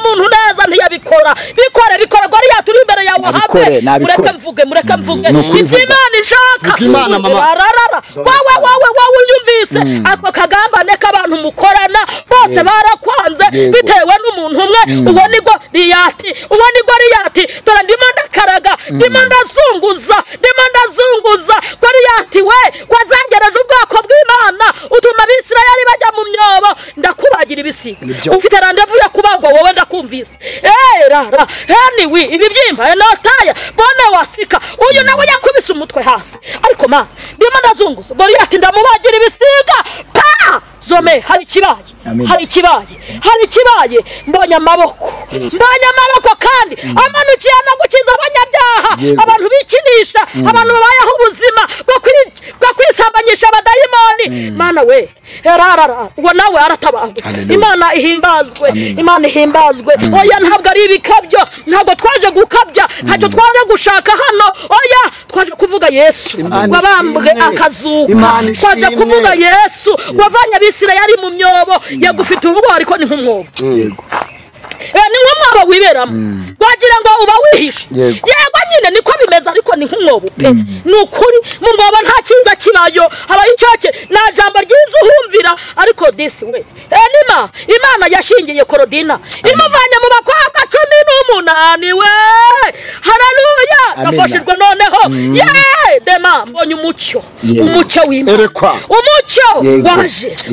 umuntu neza ntiyabikora bikora Goliath uri imbere yawe habe mureke mvuge Imana ishaka Imana mama wawe unyumvise ako kagambane k'abantu mukorana bose barakwanze bitewe n'umuntu umwe uwo ni Goliath dore ndimo ndakaraga ndimo ndazunguza Goliath we wazangereje ubwoko bw'Imana utuma Abisirayeli bajya mu myobo ndakubagira ibisiga ufite randevu yo kubagwa wowe ndakumvise rara anyway ibibyimba notaya bone wasika uyu nawe yakubise umutwe hasi ariko ma ndimo ndazunguza Goliath ndamubagira ibisiga pa zome hari kibaye mbonye amaboko kandi amanukiye no gukiza abanyabyaha abantu bikinisha abantu babayeho ubuzima bwo kwisambanyisha abadayimoni mana we uwo nawe aratabaho Imana ihimbazwe oya ntabwo ari ibikabyo ntabwo twaje gukabya ntacyo twaje gushaka hano oya twaje kuvuga Yesu wabambwe akazuka twaje kuvuga Yesu wavanye Abisirayeli mu myobo yagufite urugo ariko ni nk'umwobo ni nk'umwobo wiberamo wagira ngo uba wihishe yego nyine niko bimeze ariko ni nk'umwobo pe ni ukuri mu mwobo nta kinza kibayo habaye icyoke na jambo ryiza uhumvira ariko disi we Imana yashingiye Korodina imuvanye mu bakobwa 18 we haleluya nafashirwe noneho dema mbonye umucyo w'Imana umucyo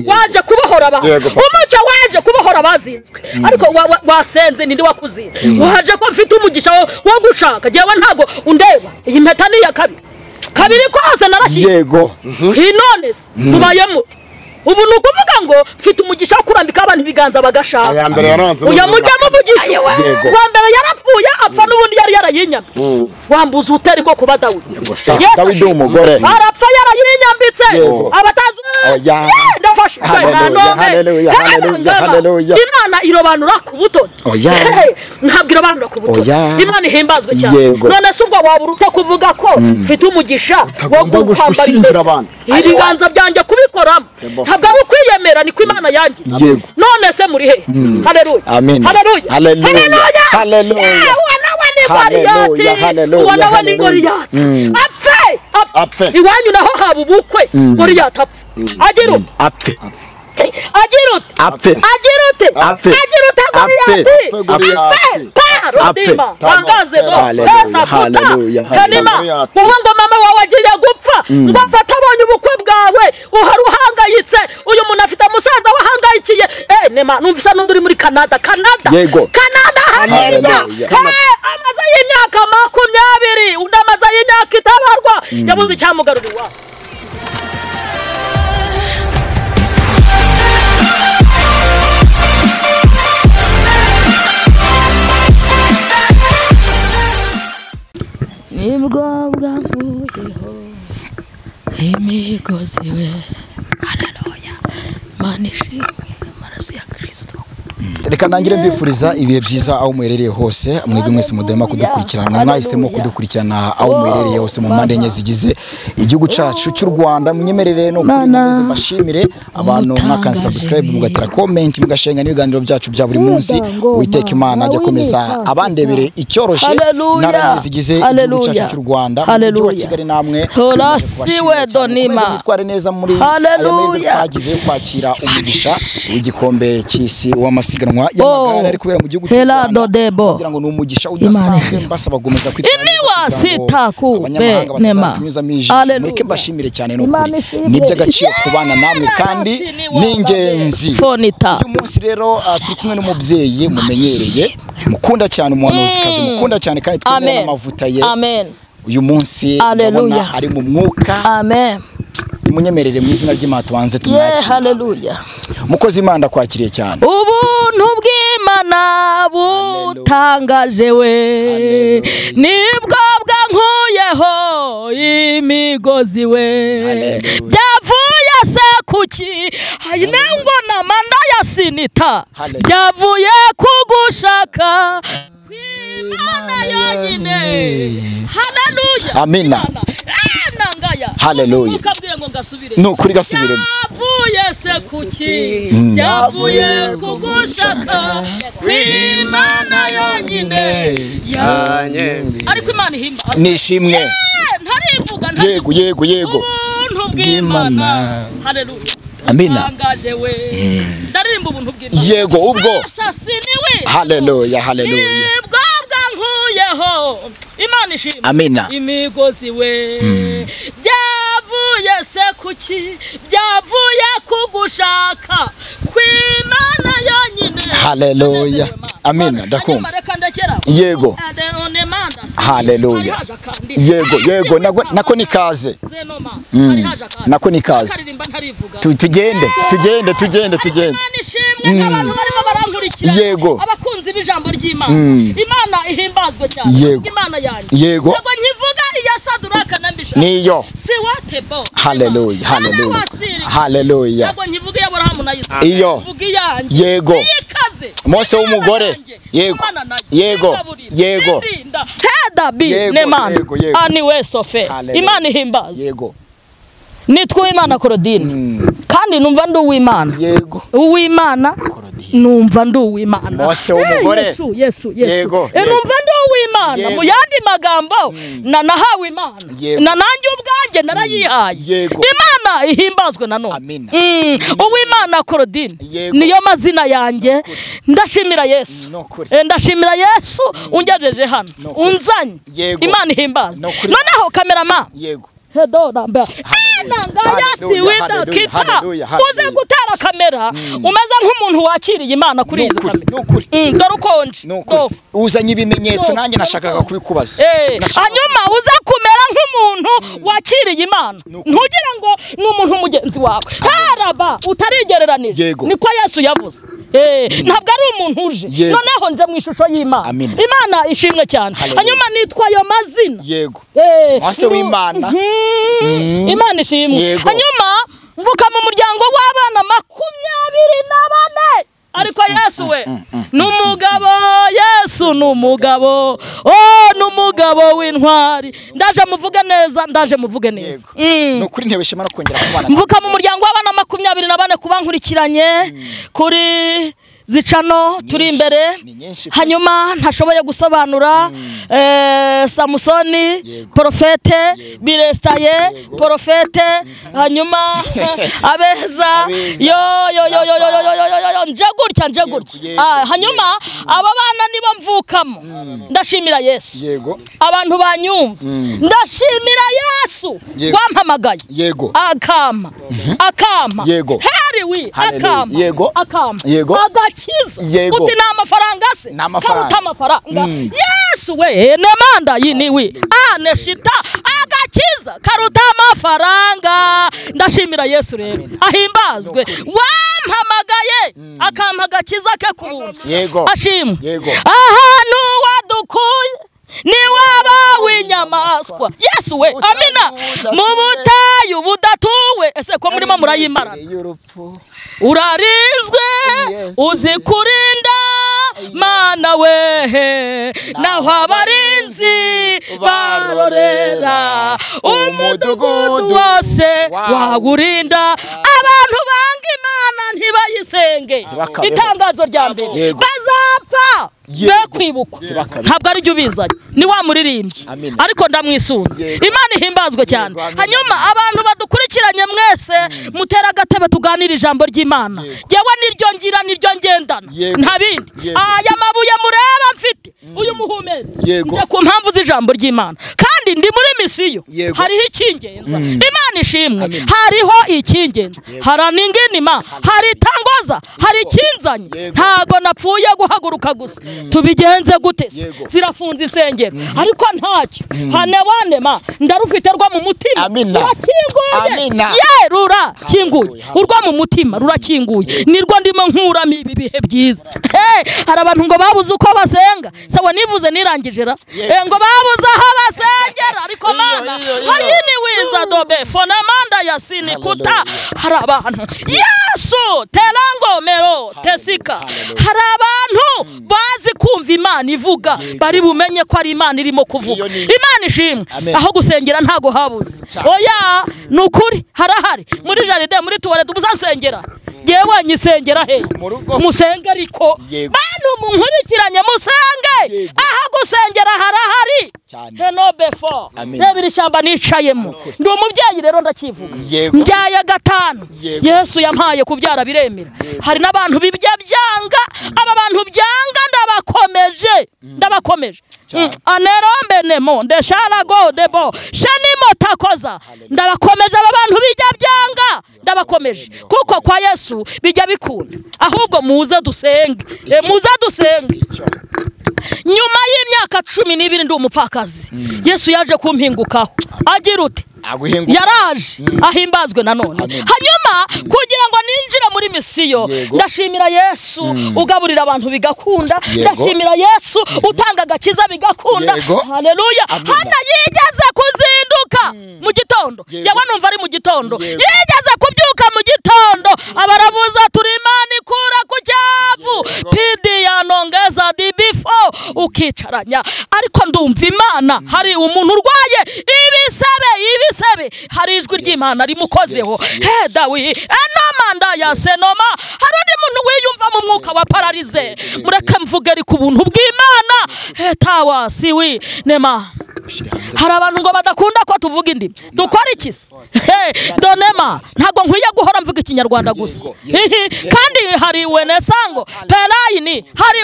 waje kubohora abantu umucyo waje kubohora abazinzwe ariko wasenze nindi wakuzinze waje ko mfite umugisha wo gushaka jewe ntago undeba iyi mpeta ni ya kabiri kose narashiye yego hinonese mubayemo ubu nukuvuga ngo mfite umugisha kurambika abantu biganza bagashaka aya mbere yaranze uya mujya muvugisha wa mbere yarapfuye apfa n'ubundi yari yarayinyambitse wambuza uteri ko kuba Dawidi umugore arapfa yarayinyambitse abatazi ndafashe haleluya Imana irobanura ku butoni ntabwo irobanura ku butoni Imana ihimbazwe cyane none se ubwo waburuta kuvuga ko mfite umugisha wo gukwambara abantu ibiganza byanjye kubikoramo ntabwo ari ukwiyemera niko Imana yangize none se muri he haleluya wana ni Goliath apfe iwanyu naho haba ubukwe Goliath apfe ngo mama wawe agiye gupfa ngo afata abonye ubukwe bwawe uhari uhangayitse uyu muntu afite musaza wahangayikiye numvise n'undi uri muri Canada hirya amaze y'imyaka 20 undi amaze y'imyaka itabarwa yabuze icyamugarura iwabo nibwo bwankuyeho imigozi we haleluya Imana ishimwe amaraso ya Kristo reka nangire mbifuriza ibihe byiza aho muherereye hose mwebwe mwese mudema kudukurikirana mwahisemo kudukurikirana aho muherereye hose mu mpande enye zigize igihugu cyacu cy'u Rwanda munyemerere no kuri mwese bashimire abantu mwaka subscribe mugatera comment mugashenga n'ibiganiro byacu bya buri munsi Uwiteka Imana ajya komeza abandebere icyoroshe naranye zigize igihugu cyacu cy'u Rwanda mu Kigali namwe horasiwe donima mitware neza muri aya mezi twagize kwakira umugisha w'igikombe cy'isi w'amasiganwa y'amagare ari kubera mu gihugu cy'u Rwanda kugira ngo n'umugisha udasanzwe mbasaba gomeza kwitwara abanyamahanga mureke mbashimire cyane n'ukuri nibyo agaciro kubana namwe kandi n'ingenzi uyu munsi rero turi kumwe n'umubyeyi mumenyereye mukunda cyane umuhanuzikazi mukunda cyane kandi twemera n'amavuta ye uyu munsi ndabona ari mu mwuka munyemerere mu izina ry'Imana tubanze tumwakire haleluya mukozi Imana ndakwakiriye cyane ubuntu bw'Imana butangaje we nibwo bwankuyeho imigozi we byavuye se kuki hayinengo na manda ya sinita byavuye kugushaka Imana yonyine haleluya amina haleluya nukuri gasubiremo byavuye se kuki byavuye kugushaka Imana yonyine ariko Imana ihimbaza nishimwe ntarivuga yego ubuntu bw'Imana haleluya amina angaje we ndaririmba ubuntu bw'Imana yego ubwo asasiniwe haleluya bwabwa nkuyeho Imana ishimwe amina imigozi we byavuye se kuki byavuye kugushaka kw'Imana yonyine haleluya amina ndakumva yego haleluya yego nako nikaze nako nikaze tugende yego abakunzi b'ijambo ry'Imana Imana ihimbazwe cyane Imana yanjye yego ntabwo nkivuga iya Saduraka na Meshaki niyo siwatebo haleluya ntabwo nkivuga iya Aburahamu na Isaka iyo mvuga iyanjye yego Mose w'umugore yego Hedabi Nemana ani wesofe Imana ihimbaza yego nitwa Imana Claudine kandi numva ndi uw'Imana yego uw'Imana numva ndi uw'Imana Mose w'umugore Yesu yego numva ndi uw'Imana mu yandi magambo nahawe Imana na nanjye ubwanjye narayihaye Imana ihimbazwe nanone uw'Imana Claudine niyo mazina yanjye ndashimira Yesu ndashimira Yesu ungejeje hano unzanye Imana ihimbaza noneho kamerama yego ngaya wida kita uze gutara kamera umeze nk'umuntu wakiriye Imana kuri izo kamera dore ukonje uzanye ibimenyetso nanjye nashakaga kubikubaza hanyuma uze kumera nk'umuntu wakiriye Imana ntugira ngo ni umuntu mugenzi wawe haraba utarigereranije niko Yesu yavuze ntabwo ari umuntu uje noneho nje mu ishusho y'Imana Imana ishimwe cyane hanyuma nitwa ayo mazina yego Mose w'Imana Imana ishimwe hanyuma mvuka mu muryango w'abana 24 ariko Yesu we numugabo Yesu numugabo numugabo w'intwari ndaje muvuge neza nukuri ntebe shema no kongera kubana mvuka mu muryango w'abana 24 kubankurikiranye kuri zicano turi imbere hanyuma ntashoboye gusobanura Samusoni profete Birestaye profete hanyuma abeza nje gutya hanyuma aba bana nibo mvukamo ndashimira Yesu abantu banyumva ndashimira Yesu wampamagaye akama heriwi akama agakiza uti na amafaranga se karuta amafaranga Yesu we nemanda yiniwi aneshita agakiza karuta amafaranga ndashimira Yesu rero ahimbazwe wampamagaye akampa agakiza ke kubuntu ashimwe ahantu wadukuye ni waba w'inyamaswa Yesu we amina mu butayu budatuwe ese ko murimo murayimara urarinzwe uzi kurinda Mana we naho abarinzi barorera umudugudu wose wawurinda abantu banga Imana ntibayisenge itangazo rya mbere bazapfa kwibuka ntabwo ari byo bizanye ni wa muririmbyi ariko ndamwisunze Imana ihimbazwe cyane hanyuma abantu badukurikiranye mwese mutera agatebe tuganira ijambo ry'Imana yewe niryo ngira niryo ngendana nta bindi aya mabuye mureba mfite uyu muhumezi nje ku mpamvu z'ijambo ry'Imana kandi ndi muri misiyo hariho ikingenza Imana ishimwe hariho ikingenza haraninginima hari tangoza hari kinzanye ntago napfuye guhaguruka gusa tubigenze gute zirafunze isengero ariko ntacyo hanebanema ndarufite rwa mu mutima rurakinguye yerura kinguye urwa mu mutima rurakinguye nirwo ndimo nkuramo ibi bihe byiza hari abantu ngo babuze uko basenga sawa nivuze nirangije ra ngo babuze aho basengera ariko Mana hayini wiza dobe fonamanda yasini kuta hari abantu Yesu terangomero tesika hari abantu bazi kumva Imana ivuga bari bumenye ko ari Imana irimo kuvuga Imana ishimwe aho gusengera ntago habuze oya nukuri harahari muri jaride muri tuwale tubuzasengera yewe nyisengera he musenge ariko Yego. bantu munkurikiranye musenge Yego. aha gusengera harahari Cyane. henobefo Amen. reba iri shyamba nicayemo ndi umubyeyi rero ndakivuga Yego. mbyaye gatanu Yego. Yesu yampaye kubyara biremera hari n'abantu bibya byanga aba bantu byanga ndabakomeje anerombenemo ndesharago debo shenimo takoza ndabakomeje aba bantu bijya byanga ndabakomeje kuko kwa Yesu bijya bikunda ahubwo muze dusenge nyuma y'imyaka 12 ndi umupfakazi Yesu yaje kumpingukaho agira ute yaraje ahimbazwe nanone hanyuma kugira ngo ninjire muri misiyo ndashimira Yesu ugaburira abantu bigakunda ndashimira Yesu utanga agakiza bigakunda haleluya hana yigeze kuzinduka mu gitondo yawe numva ari mu gitondo yigeze kubyuka mu gitondo abarabuza turi Imana ikura ku cyavu pidi yanongeza di before ukicaranya ariko ndumva Imana hari umuntu urwaye ibisebe hari ijwi ry'Imana rimukozeho dawi enomanda ya senoma hari undi muntu wiyumva mu mwuka wa paralize mureke mvuge ari ku buntu bw'Imana tawa siwi nema hari abantu ngo badakunda ko tuvuga indimi dukora iki donema ntago nkwiye guhora mvuga ikinyarwanda gusa kandi hari wenesango perayini hari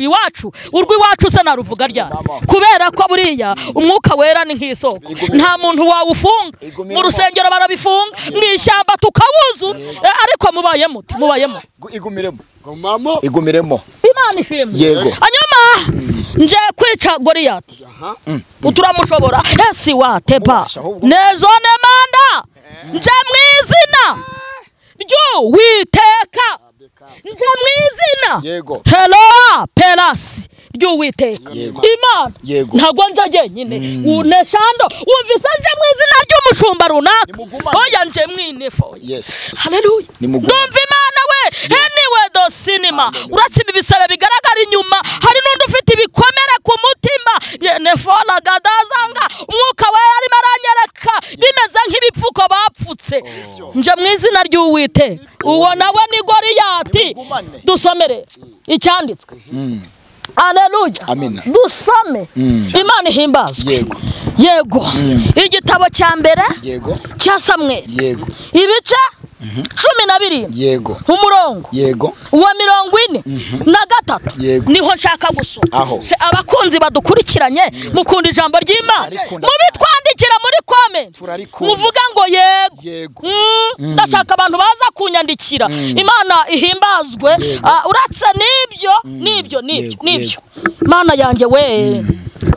iwacu urwi iwacu se naruvuga ryari kubera ko buriya umwuka wera ni nk'isoko nta muntu wawufunga mu rusengero barabifunga mu ishyamba tukawuzu ariko mubayemo igumiremo Imana ishimwe yego hanyuma nje kwica Goliyati uturamushobora esi watepa nezone manda nje mwizina ry'Uwiteka nje mwizina yego hello pelasi ry'Uwiteka Imana ntago nje jenyine uneshando wumvise nje mwizina ry'umushumba runaka oya nje mwinefo haleluya ndumva Imana we anyway do cinema uratsi ibisebe bigaragara inyuma hari n'undi ufite ibikomere ku mutima yenefona gadazanga umwuka we ari maranyereka bimeze nk'ibipfuko bapfutse nje mwizina ry'Uwiteka uwo nawe ni Goliyati dusomere icyanditswe Haleluya. Amen. Dusome. Imana ihimbazwe. Yego. Igitabo cya mbere cya Samweli. Yego. Ibice 12. Yego. Umurongo. Yego. Wa 43. Niho nshaka gusoma. Se abakunzi badukurikiranye mukunda ijambo ry'Imana. Mubitwandikira muri comment. Muvuga ngo yego. Ndashaka abantu baza kunyandikira. Imana ihimbazwe. Uratse nibyo. Mana yanjye we.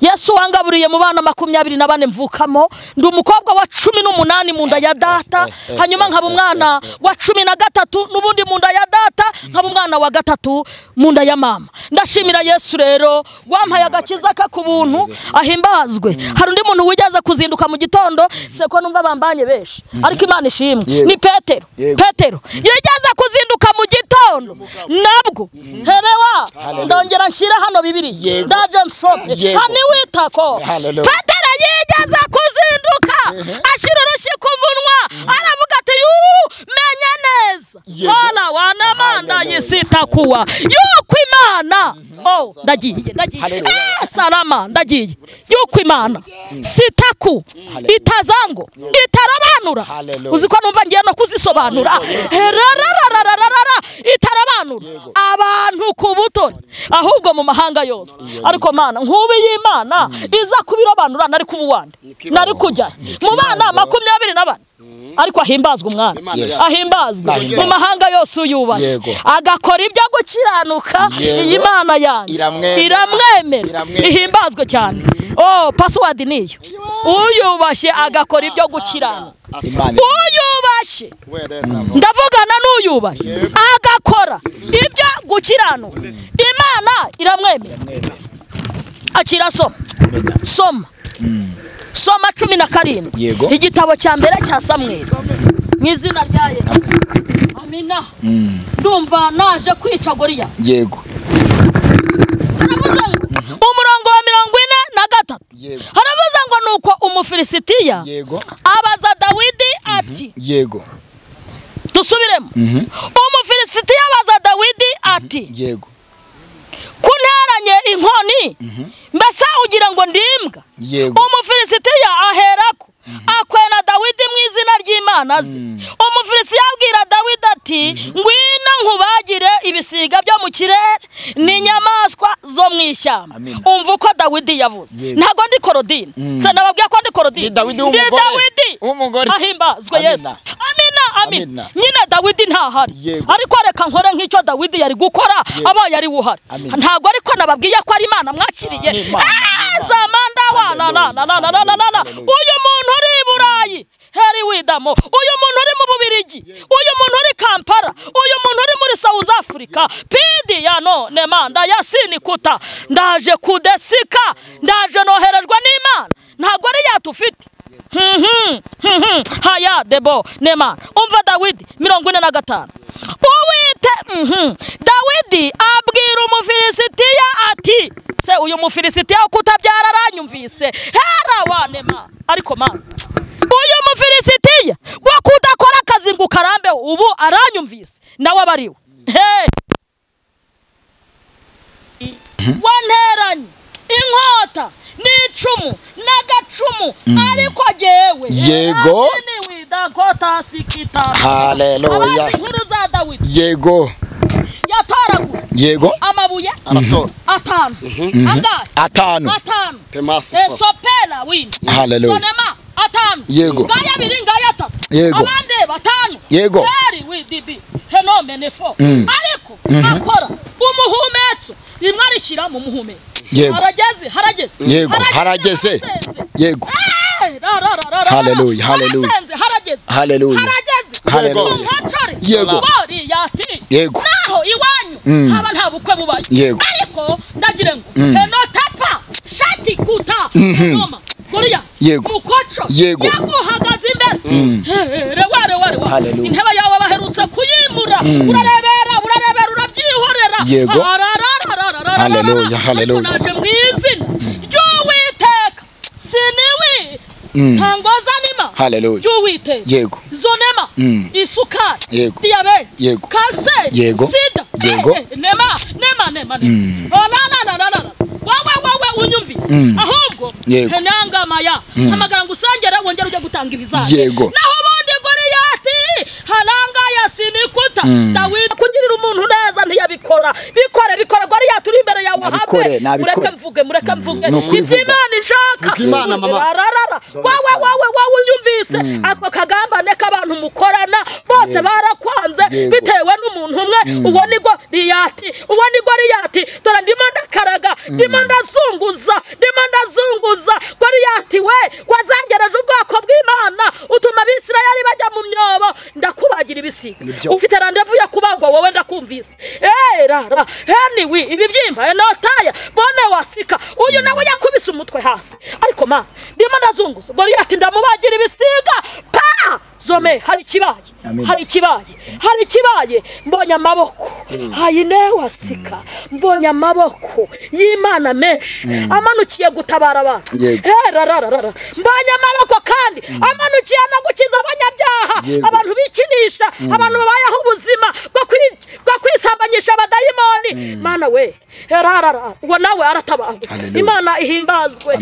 Yesu wangaburiye mu bana 24 mvukamo ndi umukobwa wa 18 mu nda ya data hanyuma nkaba umwana wa 13 nubundi mu nda ya data nkaba umwana wa 3 mu nda ya mama ndashimira Yesu rero wampaye agakiza ka kubuntu ahimbazwe hari undi muntu wigeze kuzinduka mu gitondo seko numva bambanye beshi ariko Imana ishimwe ni Petero yigeze kuzinduka mu gitondo nabwo herewa ndongera nshyira hano Bibiliya ndaje nsome witako Petero yigeze kuzinduka ashira urushyi ku munwa aravuga ati menya neza wala wanamanda yisitakuwa yuko Imana ndagiye salama ndagiye yuko Imana sitaku itazango itarabanura uziko numva ngiye no kuzisobanura itarabanura abantu ku butoni ahubwo mu mahanga yose ariko Mana nkubi y'Imana iza kubirobanura nari kubuwande nari kujya mu bana 24 ariko ahimbazwe umwana ahimbazwe mu mahanga yose uyubaye agakora ibyo gukiranuka iyi Mana yanjye iramwemera ihimbazwe cyane password niyo uyubashye agakora ibyo gukiranuka uyubashye ndavugana n'uyubashye agakora ibyo gukiranuka Imana iramwemera akira soma 17 igitabo cya mbere cya Samweli mu izina rya Yesu amina ndumva naje kwica Goliya yego haravuze umurongo wa 43 haravuze ngo nuko umufilisitiya abaza Dawidi ati yego dusubiremo Dawidi yego kunteranye inkoni mbese ugira ngo ndimbwa yego umufilisitiya aherako akwena Dawidi mu izina ry'Imana ze umufilisitiya abwira Dawidi ati ngwino nkubagire ibisiga byo mu kirere n'inyamaswa zo mu ishyamba umva uko Dawidi yavuze ntago ndi Korodine se nababwiye ko ndi Korodine ndi Dawidi umugore ahimbazwe Yesu amina nyine Dawidi ntahari ariko reka nkore nk'icyo Dawidi yari gukora aba yari wuhari ntago ariko nababwiye ko ari Imana mwakiriye zamanda wana uyu muntu uri i Burayi heri widamo uyu muntu uri mu Bubirigi uyu muntu uri Kampala uyu muntu uri muri South Africa pidi ya none manda yasini kuta ndaje kudesika ndaje noherejwe n'Imana ntago ari yatufite haya debo nema umva Dawidi 45 Dawidi abwira umufilisitiya ati se uyu mufilisitiya kutabyara aranyumvise hera wanema ariko mana uyu mufilisitiya gwa kudakora akazi ngo karambe ubu aranyumvise nawe abariwe wanteranye inkota n'icumu n'agacumu ariko jewe yego ni widakota sikita haleluya inkuru za Dawidi yego yatoragu yego amabuye atanu temasi sopela win haleluya sonema atanu yego ngaya biri ngaya atatu yego abande batanu yego heri widibi henomene fo ariko akora umuhumetso rimwe arishira mu muhume yego harageze yego harageze yego haleluya haleluya haleluya haleluya yego yego naho iwanyu haba nta bukwe bubaye ariko ndagira ngo henotapa shati kuta noma Goria mukoco yaguhagaze imbere ware intebe yawe baherutse kuyimura urarebera urabyihorera haleluya haleluya naje mwizina ry'Uwiteka siniwi tangoza nima haleluya y'Uwiteka yego zonema isukari diabetes yego kanseri sida nema wawe unyumvise ahubwo henanga maya hamagara ngusangera wongera ujya gutanga ibizaje naho bonde Goliyati hananga yasinikuta Dawidi kugirira umuntu neza ntiyabikora bikore Goliyati uri imbere yawe habe mureke mvuge iby'Imana ishaka wawe unyumvise ako kagambane k'abantu mukorana bose barakwanze bitewe n'umuntu umwe uwo ni Goliyati dore ndimo ndakaraga ndimo ndazunguza Goliyati we wazangereje ubwoko bw'Imana utuma Abisirayeli bajya mu myobo ndakubagira ibisiga ufite randevu ya kubagwa wowe ndakumvise anyway ibi byimba enotaya bone wasika uyu nawe yakubise umutwe hasi ariko ma ndimo ndazunguza Goliyati ndamubagira ibisiga pa zome hari kibaye mbonye amaboko hayine wasika mbonye amaboko y'Imana menshi amanukiye gutabara abantu mbonye amaboko kandi amanukiye no gukiza abanyabyaha abantu bikinisha abantu babayeho ubuzima bwo kwisambanyisha abadayimoni mana we ngo nawe aratabawe Imana ihimbazwe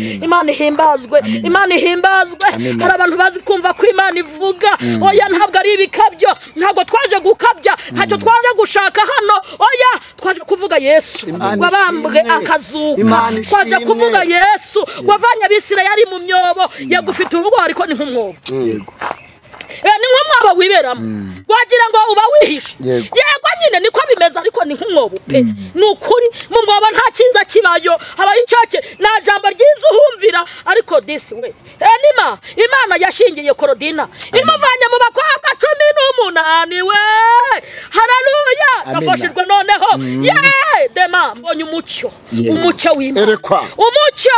hari abantu bazi kumva ko Imana ivuga oya ntabwo ari ibikabyo ntabwo twaje gukabya ntacyo twaje gushaka hano oya twaje kuvuga Yesu wabambwe akazuka twaje kuvuga Yesu wavanye Abisirayeli mu myobo yagufite urugo ariko ni nk'umwobo ni nk'umwobo wiberamo wagira ngo uba wihishe yego nyine niko bimeze ariko ni nk'umwobo pe ni ukuri mu mwobo nta kinza kibayo haba incake na jambo ryiza uhumvira ariko this way Imana yashingiye Korodina imuvanye mu bakobwa 18 we haleluya nafashijwe noneho dema mbonye umucyo w'Imana umucyo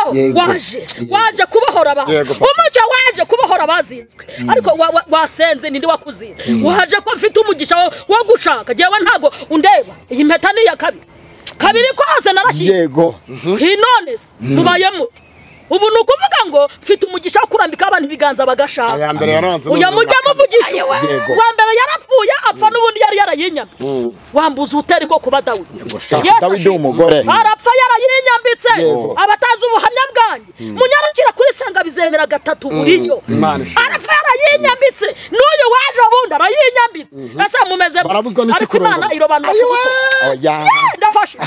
waje kubohora abantu umucyo waje kubohora abazinzwe ariko wasenze nindi wakuziye waje ko mfite umugisha wo gushaka jewe ntago undeba iyi mpeta ni ya kabiri kose narashiye yego hinonese mubayemo ubu ni ukuvuga ngo mfite umugisha wo kurambika abantu ibiganza bagashaka uya mujya muvugisha wa mbere yarapfuye apfa n'ubundi yari yarayinyambitse wambuza uteri ko kuba Dawidi umugore arapfa yarayinyambitse abatazi ubuhamya bwanjye munyarukira kuri sanga bizemera gatatu buriyo arapfa yarayinyambitse n'uyu waje ubundi arayinyambitse ese mumeze ariko Imana irobanura ku buto ndafashe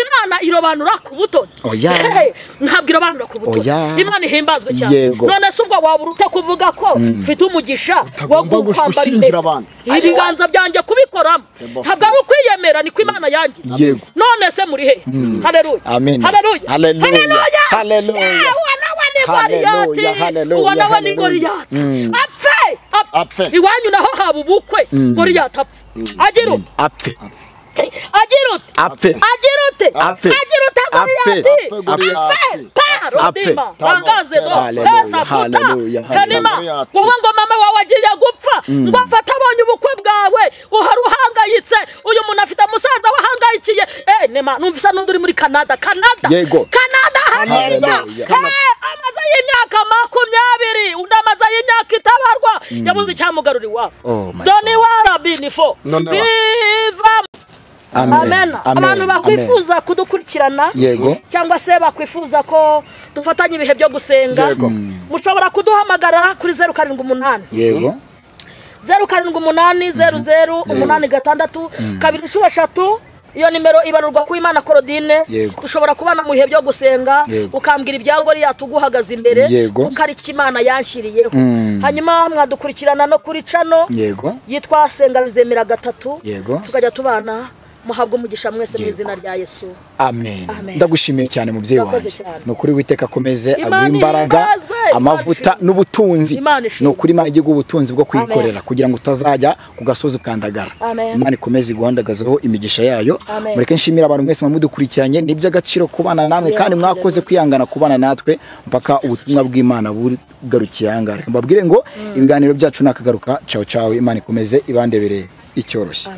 Imana irobanura ku buto ntabwo irobanura ku buto Imana ihimbazwe cyane none se ubwo wabura ute kuvuga ko mfite umugisha wo kwambara impeta ibiganza byanjye kubikoramo ntabwo ari ukwiyemera niko Imana yangize none se muri he haleluya haleluya ni Goliyati apfe iwanyu naho haba ubukwe Goliyati apfe ngo mama wawe agiye gupfa ngo afate abonye ubukwe bwawe uhari uhangayitse uyu muntu afite musaza wahangayikiye nema numvisa n'undi uri muri Canada hariya amaze y'imyaka 20 undi amaze y'imyaka itabarwa yabuze icyamugarura iwabo doni warabinifo Amen. Abantu bakwifuza kudukurikirana cyangwa se bakwifuza ko dufatanye ibihe byo gusenga mushobora kuduhamagara kuri 078 0780086 iyo nimero ibarurwa ku Imana Claudine ushobora kubana mu bihe byo gusenga ukambwira ibyango yatuguhagaza imbere ukarika Imana yanshiriyeho hanyuma mwadukurikirana no kuri channel yitwa Senga Bizemera gatatu tukajya tubana muhabwa umugisha mwese mu izina rya Yesu amen ndagushimiye cyane mubyeyi wanjye no kuri witeka komeze aguimbaraga amavuta n'ubutunzi no kuri Imana igiye ubutunzi bwo kwikorera kugira ngo utazajya ku gasozi ukandagara Imana ikomeze guhandagazaho imigisha yayo mureke nshimira abantu mwese mudukurikiranye nibyo agaciro kubana namwe kandi mwakoze kwihangana kubana natwe mpaka ubutumwa bw'Imana bugarukiye hangara mbabwire ngo ibiganiro byacu nakagaruka ciao Imana ikomeze ibandebere icyoroshye